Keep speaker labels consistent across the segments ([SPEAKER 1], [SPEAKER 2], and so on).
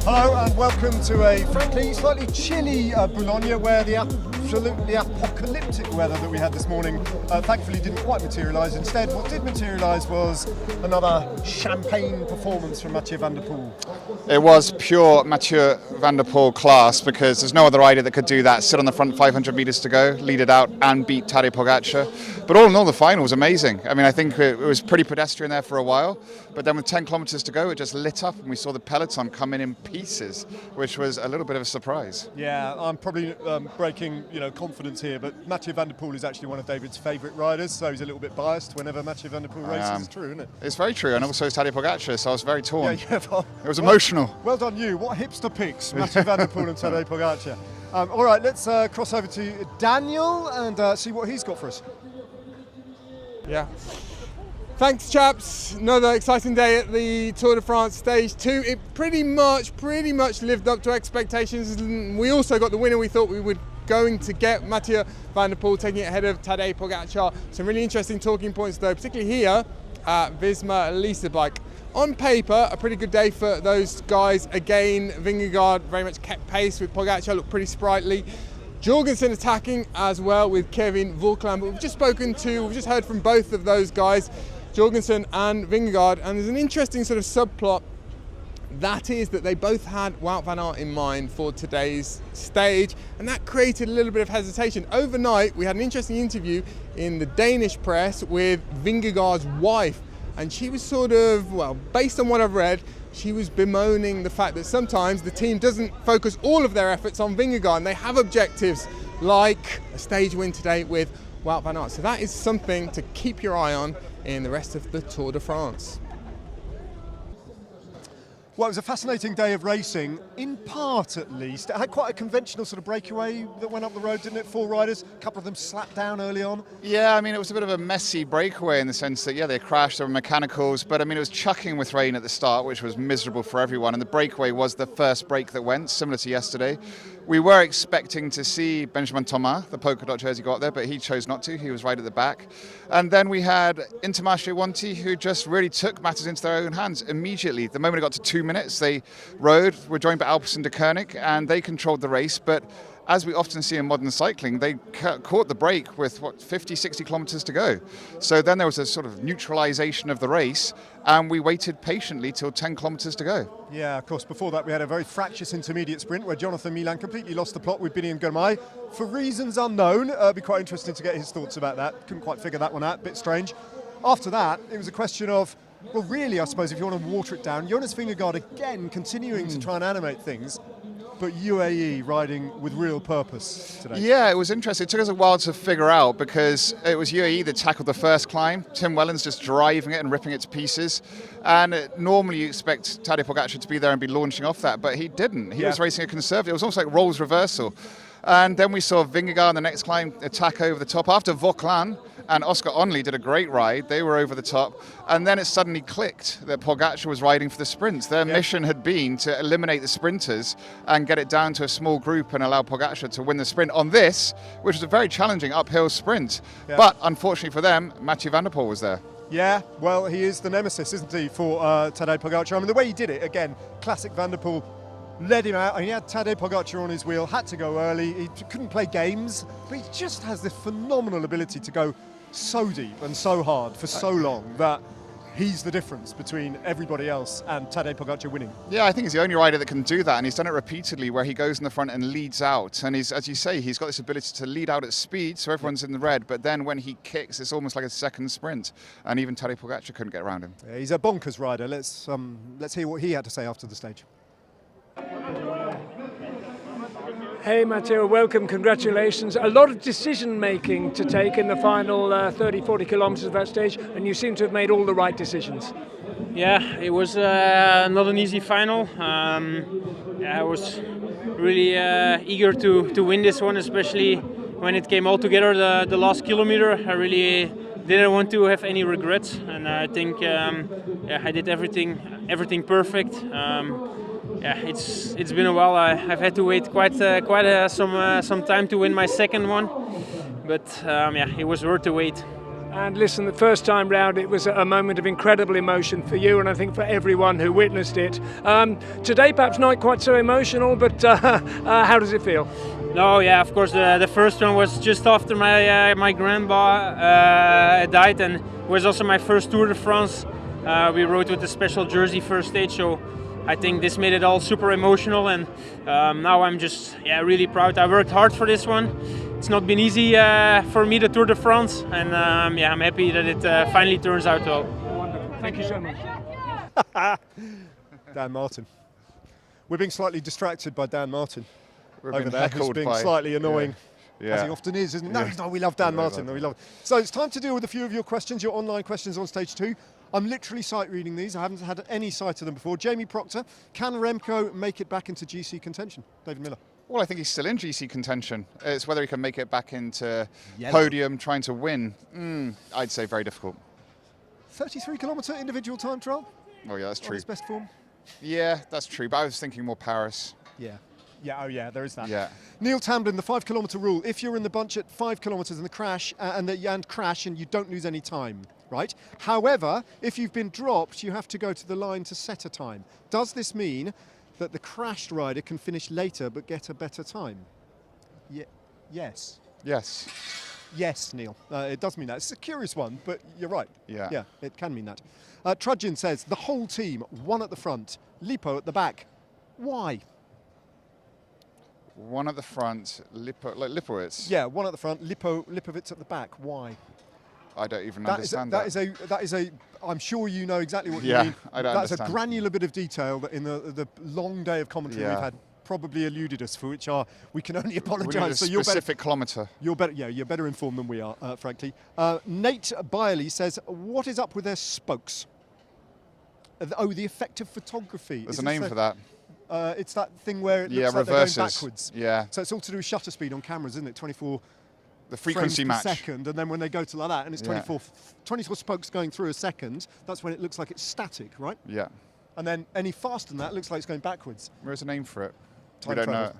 [SPEAKER 1] Hello and welcome to a frankly slightly chilly Boulogne, where the absolutely apocalyptic weather that we had this morning thankfully didn't quite materialise. Instead, what did materialise was another champagne performance from Mathieu van der Poel.
[SPEAKER 2] It was pure Mathieu van der Poel class, because there's no other rider that could do that, sit on the front 500 metres to go, lead it out and beat Tadej Pogačar. But all in all, the final was amazing. I mean, I think it was pretty pedestrian there for a while, but then with 10 kilometres to go, it just lit up and we saw the peloton come in pieces, which was a little bit of a surprise.
[SPEAKER 1] Yeah, I'm probably breaking confidence here, but Mathieu van der Poel is actually one of David's favourite riders, so he's a little bit biased whenever Mathieu van der Poel races. It's true, isn't it?
[SPEAKER 2] It's very true, and also it's Tadej Pogačar, so I was very torn.
[SPEAKER 1] Well,
[SPEAKER 2] it was emotional.
[SPEAKER 1] Well done you. What hipster picks, Mathieu van der Poel and Tadej Pogačar. All right, let's cross over to Daniel and see what he's got for us.
[SPEAKER 3] Yeah. Thanks, chaps. Another exciting day at the Tour de France Stage 2. It pretty much lived up to expectations. We also got the winner we thought we were going to get, Mathieu van der Poel taking it ahead of Tadej Pogačar. Some really interesting talking points though, particularly here at Visma Leasebike. On paper, a pretty good day for those guys. Again, Vingegaard very much kept pace with Pogačar, looked pretty sprightly. Jorgensen attacking as well with Kevin Volkland, but we've just heard from both of those guys, Jorgensen and Vingegaard, and there's an interesting sort of subplot. That is that they both had Wout van Aert in mind for today's stage, and that created a little bit of hesitation. Overnight, we had an interesting interview in the Danish press with Vingegaard's wife, and she was sort of, well, based on what I've read, she was bemoaning the fact that sometimes the team doesn't focus all of their efforts on Vingegaard, and they have objectives like a stage win today with Wout van Aert. So that is something to keep your eye on in the rest of the Tour de France.
[SPEAKER 1] Well, it was a fascinating day of racing, in part at least. It had quite a conventional sort of breakaway that went up the road, didn't it? 4 riders, a couple of them slapped down early on.
[SPEAKER 2] Yeah, I mean, it was a bit of a messy breakaway in the sense that, yeah, they crashed, there were mechanicals, but I mean, it was chucking with rain at the start, which was miserable for everyone, and the breakaway was the first break that went, similar to yesterday. We were expecting to see Benjamin Thomas, the polka dot jersey, go up there, but he chose not to. He was right at the back. And then we had Intermarché Wanty, who just really took matters into their own hands immediately. The moment it got to 2 minutes, they rode, were joined by Alpecin de Koenig, and they controlled the race. But as we often see in modern cycling, they caught the break with, 50, 60 kilometres to go. So then there was a sort of neutralisation of the race, and we waited patiently till 10 kilometres to go.
[SPEAKER 1] Yeah, of course, before that we had a very fractious intermediate sprint where Jonathan Milan completely lost the plot with Biniam Girmay for reasons unknown. It'd be quite interesting to get his thoughts about that. Couldn't quite figure that one out, bit strange. After that, it was a question of, well, really, I suppose, if you want to water it down, Jonas Vingegaard again continuing to try and animate things, but UAE riding with real purpose today.
[SPEAKER 2] Yeah, it was interesting. It took us a while to figure out, because it was UAE that tackled the first climb. Tim Wellens just driving it and ripping it to pieces. And normally you expect Tadej Pogačar to be there and be launching off that, but he didn't. He was racing a conservative. It was almost like roles reversal. And then we saw Vingegaard on the next climb attack over the top after Vauclin and Oscar Onley did a great ride. They were over the top. And then it suddenly clicked that Pogačar was riding for the sprints. Their mission had been to eliminate the sprinters and get it down to a small group and allow Pogačar to win the sprint on this, which was a very challenging uphill sprint. Yeah. But unfortunately for them, Mathieu van der Poel was there.
[SPEAKER 1] Yeah, well, he is the nemesis, isn't he, for Tadej Pogačar? I mean, the way he did it, again, classic van der Poel. Led him out, and he had Tadej Pogačar on his wheel, had to go early, he couldn't play games, but he just has this phenomenal ability to go so deep and so hard for so long that he's the difference between everybody else and Tadej Pogačar winning.
[SPEAKER 2] Yeah, I think he's the only rider that can do that, and he's done it repeatedly where he goes in the front and leads out, and he's, as you say, he's got this ability to lead out at speed, so everyone's in the red, but then when he kicks, it's almost like a second sprint, and even Tadej Pogačar couldn't get around him.
[SPEAKER 1] Yeah, he's a bonkers rider. Let's hear what he had to say after the stage.
[SPEAKER 4] Hey Matteo, welcome, congratulations. A lot of decision making to take in the final 30-40 kilometers of that stage, and you seem to have made all the right decisions.
[SPEAKER 5] Yeah, it was not an easy final. I was really eager to win this one, especially when it came all together the last kilometer. I really didn't want to have any regrets, and I think I did everything perfect. It's been a while. I've had to wait quite some time to win my second one, but it was worth the wait.
[SPEAKER 4] And listen, the first time round it was a moment of incredible emotion for you and I think for everyone who witnessed it. Today perhaps not quite so emotional, but how does it feel?
[SPEAKER 5] No, yeah, of course the first one was just after my grandpa died, and it was also my first Tour de France. We rode with a special jersey first stage, so I think this made it all super emotional, and now I'm just really proud. I worked hard for this one. It's not been easy for me, the Tour de France, and I'm happy that it finally turns out well.
[SPEAKER 4] Wonderful. Thank you so much.
[SPEAKER 1] Dan Martin. We're being slightly distracted by Dan Martin.
[SPEAKER 2] We're
[SPEAKER 1] over
[SPEAKER 2] being
[SPEAKER 1] there, who's
[SPEAKER 2] heckled
[SPEAKER 1] being
[SPEAKER 2] by,
[SPEAKER 1] slightly annoying,
[SPEAKER 2] yeah.
[SPEAKER 1] as he often is, isn't he? No, no, we love Dan Martin. We love it. So it's time to deal with a few of your questions, your online questions on stage 2. I'm literally sight reading these. I haven't had any sight of them before. Jamie Proctor, can Remco make it back into GC contention? David Miller.
[SPEAKER 2] Well, I think he's still in GC contention. It's whether he can make it back into podium, trying to win. I'd say very difficult.
[SPEAKER 1] 33-kilometre individual time trial?
[SPEAKER 2] Oh yeah, that's true.
[SPEAKER 1] His best form?
[SPEAKER 2] Yeah, that's true. But I was thinking more Paris.
[SPEAKER 1] Yeah. Yeah, oh yeah, there is that.
[SPEAKER 2] Yeah.
[SPEAKER 1] Neil Tamblin, the 5-kilometre rule. If you're in the bunch at 5 kilometres and crash and you don't lose any time, right? However, if you've been dropped, you have to go to the line to set a time. Does this mean that the crashed rider can finish later but get a better time? Yes.
[SPEAKER 2] Yes.
[SPEAKER 1] Yes, Neil. It does mean that. It's a curious one, but you're right.
[SPEAKER 2] Yeah.
[SPEAKER 1] Yeah, it can mean that. Trudgeon says, the whole team, one at the front, Lipo at the back. Why?
[SPEAKER 2] One at the front, like Lipowitz.
[SPEAKER 1] Yeah, one at the front, Lipovitz at the back. Why?
[SPEAKER 2] I don't even understand that.
[SPEAKER 1] That is a. I'm sure you know exactly what you mean.
[SPEAKER 2] I don't
[SPEAKER 1] That's
[SPEAKER 2] understand.
[SPEAKER 1] a granular bit of detail that in the long day of commentary we've had probably eluded us, for which we can only apologise.
[SPEAKER 2] We need a specific kilometre.
[SPEAKER 1] You're better informed than we are, frankly. Nate Byerly says, what is up with their spokes? The effective photography.
[SPEAKER 2] There's a name for that.
[SPEAKER 1] It's that thing where it looks like they're going backwards.
[SPEAKER 2] Yeah.
[SPEAKER 1] So it's all to do with shutter speed on cameras, isn't it? 24
[SPEAKER 2] the frequency
[SPEAKER 1] frames per
[SPEAKER 2] match.
[SPEAKER 1] second, and then when they go to like that, and it's 24 spokes going through a second, that's when it looks like it's static, right?
[SPEAKER 2] Yeah.
[SPEAKER 1] And then any faster than that, it looks like it's going backwards.
[SPEAKER 2] Where's a name for it?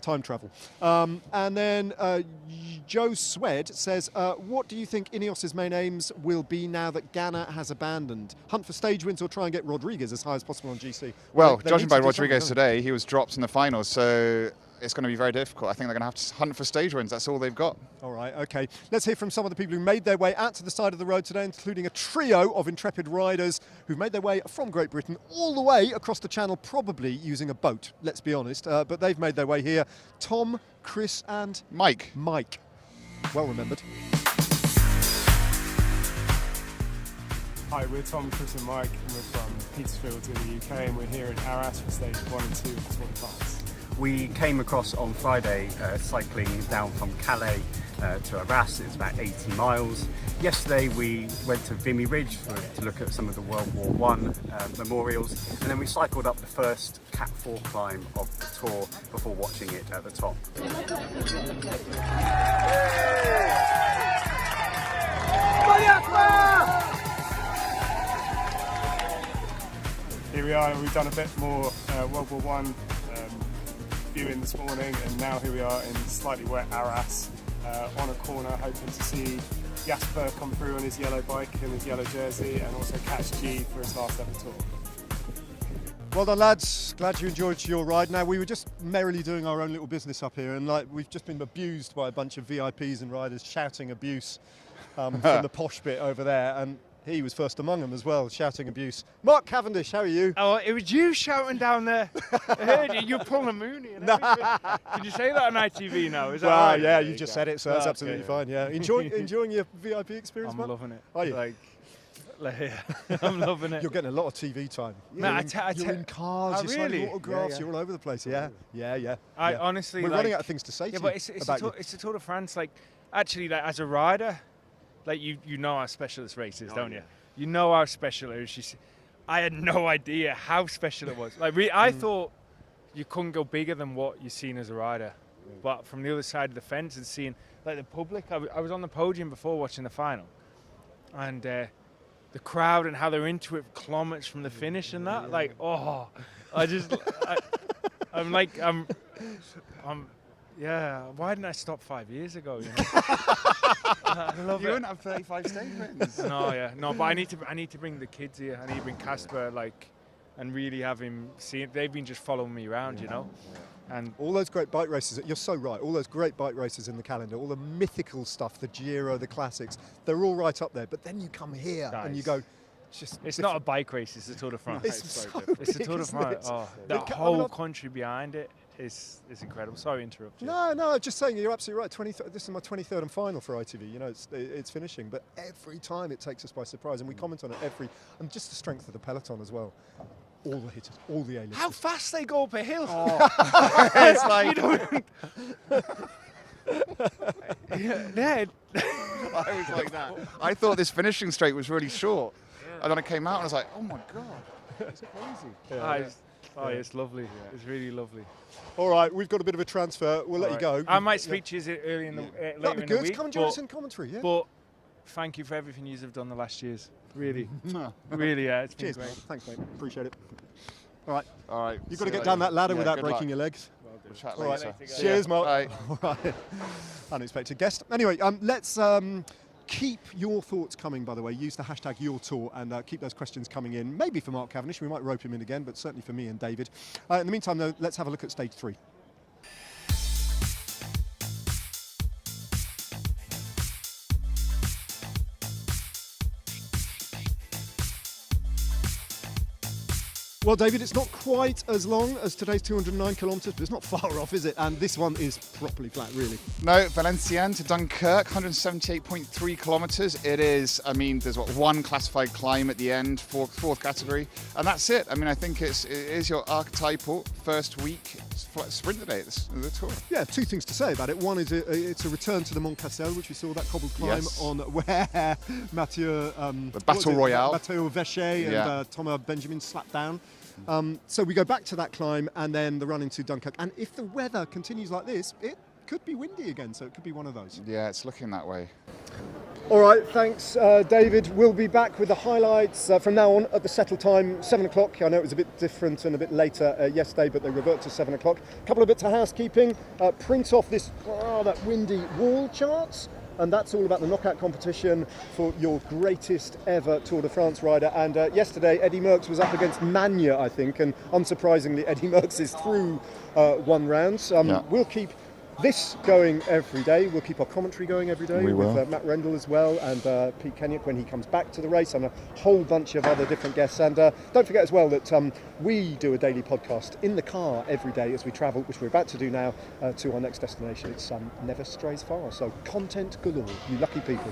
[SPEAKER 1] Time travel. And then Joe Swed says, what do you think Ineos's main aims will be now that Ganna has abandoned? Hunt for stage wins or try and get Rodriguez as high as possible on GC?
[SPEAKER 2] Well,
[SPEAKER 1] they
[SPEAKER 2] judging
[SPEAKER 1] need
[SPEAKER 2] by
[SPEAKER 1] to do
[SPEAKER 2] Rodriguez
[SPEAKER 1] something,
[SPEAKER 2] today, he was dropped in the finals, so it's going to be very difficult. I think they're going to have to hunt for stage wins. That's all they've got.
[SPEAKER 1] All right, okay. Let's hear from some of the people who made their way out to the side of the road today, including a trio of intrepid riders who've made their way from Great Britain all the way across the channel, probably using a boat, let's be honest. But they've made their way here. Tom, Chris and...
[SPEAKER 2] Mike.
[SPEAKER 1] Mike. Well remembered.
[SPEAKER 6] Hi, we're Tom, Chris and Mike, and we're from Petersfield in the UK, and we're here in Arras for stage 1 and 2 of the Tour de France.
[SPEAKER 7] We came across on Friday cycling down from Calais to Arras. It's about 80 miles. Yesterday we went to Vimy Ridge to look at some of the World War I memorials, and then we cycled up the first Cat 4 climb of the tour before watching it at the top.
[SPEAKER 6] Here we are, we've done a bit more World War I viewing this morning, and now here we are in slightly wet Arras on a corner, hoping to see Jasper come through on his yellow bike and his yellow jersey, and also catch G for his last ever tour.
[SPEAKER 1] Well done, lads. Glad you enjoyed your ride. Now, we were just merrily doing our own little business up here, and we've just been abused by a bunch of VIPs and riders shouting abuse from the posh bit over there, and he was first among them as well, shouting abuse. Mark Cavendish, how are you?
[SPEAKER 8] Oh, it was you shouting down there. I heard you. You're pulling a Mooney and everything. Did you say that on ITV now? Is that right?
[SPEAKER 1] Yeah, you just said it, so that's absolutely fine. Yeah, enjoying your VIP experience,
[SPEAKER 8] I'm
[SPEAKER 1] Mark?
[SPEAKER 8] loving it.
[SPEAKER 1] Are you?
[SPEAKER 8] I'm loving it.
[SPEAKER 1] You're getting a lot of TV time.
[SPEAKER 8] Man,
[SPEAKER 1] you're in cars, you're signing
[SPEAKER 8] really?
[SPEAKER 1] autographs,
[SPEAKER 8] Yeah.
[SPEAKER 1] you're all over the place. Yeah.
[SPEAKER 8] I honestly,
[SPEAKER 1] we're running out of things to say to
[SPEAKER 8] but
[SPEAKER 1] you
[SPEAKER 8] it's
[SPEAKER 1] about
[SPEAKER 8] the Tour de France. Like, actually, like, as a rider, like you know how special this race is, don't you? You know how special it is. I had no idea how special it was. Like, I thought you couldn't go bigger than what you're seeing as a rider. But from the other side of the fence and seeing like the public, I was on the podium before watching the final, and the crowd and how they're into it kilometers from the finish and that. Like, yeah. Why didn't I stop 5 years ago? You know? I love
[SPEAKER 2] You
[SPEAKER 8] it.
[SPEAKER 2] wouldn't have 35 stage wins.
[SPEAKER 8] No, but I need to bring the kids here. I need to bring Casper, and really have him see it. They've been just following me around, and
[SPEAKER 1] all those great bike races, you're so right, all those great bike races in the calendar, all the mythical stuff, the Giro, the classics, they're all right up there. But then you come here and you go,
[SPEAKER 8] it's not a bike race, it's the Tour de France.
[SPEAKER 1] It's
[SPEAKER 8] It's the Tour de France. Oh, the whole country behind it is incredible. Sorry to interrupt you.
[SPEAKER 1] No, just saying, you're absolutely right. This is my 23rd and final for ITV. It's finishing, but every time it takes us by surprise, and we comment on it and just the strength of the peloton as well. All the hitters, all the A-listers.
[SPEAKER 8] How fast they go up a hill.
[SPEAKER 2] It's like,
[SPEAKER 8] Yeah.
[SPEAKER 2] I was like that. I thought this finishing straight was really short. And then I came out and I was like, oh my God, it's crazy.
[SPEAKER 8] It's lovely. It's really lovely.
[SPEAKER 1] All right, we've got a bit of a transfer. We'll let you go.
[SPEAKER 8] I might speak to you early in the later
[SPEAKER 1] That'd be
[SPEAKER 8] in
[SPEAKER 1] good.
[SPEAKER 8] the week.
[SPEAKER 1] Come and join us in commentary, yeah?
[SPEAKER 8] But thank you for everything you have done the last years. Really. Really, it's been
[SPEAKER 1] Cheers,
[SPEAKER 8] great.
[SPEAKER 1] mate. Thanks, mate. Appreciate it. All right.
[SPEAKER 2] See
[SPEAKER 1] You've got to
[SPEAKER 2] you
[SPEAKER 1] get down
[SPEAKER 2] later.
[SPEAKER 1] that ladder
[SPEAKER 2] Yeah,
[SPEAKER 1] without
[SPEAKER 2] good
[SPEAKER 1] breaking
[SPEAKER 2] luck.
[SPEAKER 1] your legs.
[SPEAKER 2] We'll chat
[SPEAKER 1] All right.
[SPEAKER 2] later.
[SPEAKER 1] Cheers, Mark.
[SPEAKER 2] Bye.
[SPEAKER 1] All right. Unexpected guest. Anyway, let's keep your thoughts coming, by the way. Use the hashtag #YourTour and keep those questions coming in. Maybe for Mark Cavendish. We might rope him in again, but certainly for me and David. In the meantime, though, let's have a look at stage 3. Well, David, it's not quite as long as today's 209 kilometres, but it's not far off, is it? And this one is properly flat, really.
[SPEAKER 2] No, Valenciennes to Dunkirk, 178.3 kilometres. It is, there's one classified climb at the end, fourth category, and that's it. I think it is your archetypal first week sprint today at the Tour.
[SPEAKER 1] Yeah, two things to say about it. One is it's a return to the Mont Cassel, which we saw that cobbled climb on where Mathieu...
[SPEAKER 2] the Battle Royale.
[SPEAKER 1] Mathieu Veche and Thomas Benjamin slapped down. So we go back to that climb and then the run into Dunkirk. And if the weather continues like this, it could be windy again, so it could be one of those.
[SPEAKER 2] Yeah, it's looking that way.
[SPEAKER 1] All right, thanks, David. We'll be back with the highlights from now on at the settle time, 7 o'clock. I know it was a bit different and a bit later yesterday, but they revert to 7 o'clock. A couple of bits of housekeeping. Print off that windy wall charts. And that's all about the knockout competition for your greatest ever Tour de France rider. And yesterday, Eddie Merckx was up against Magna, I think. And unsurprisingly, Eddie Merckx is through one round. We'll keep this going every day. We'll keep our commentary going every day with Matt Rendell as well, and Pete Kenyock when he comes back to the race, and a whole bunch of other different guests. And don't forget as well that we do a daily podcast in the car every day as we travel, which we're about to do now to our next destination. It's never strays far, so content galore, you lucky people.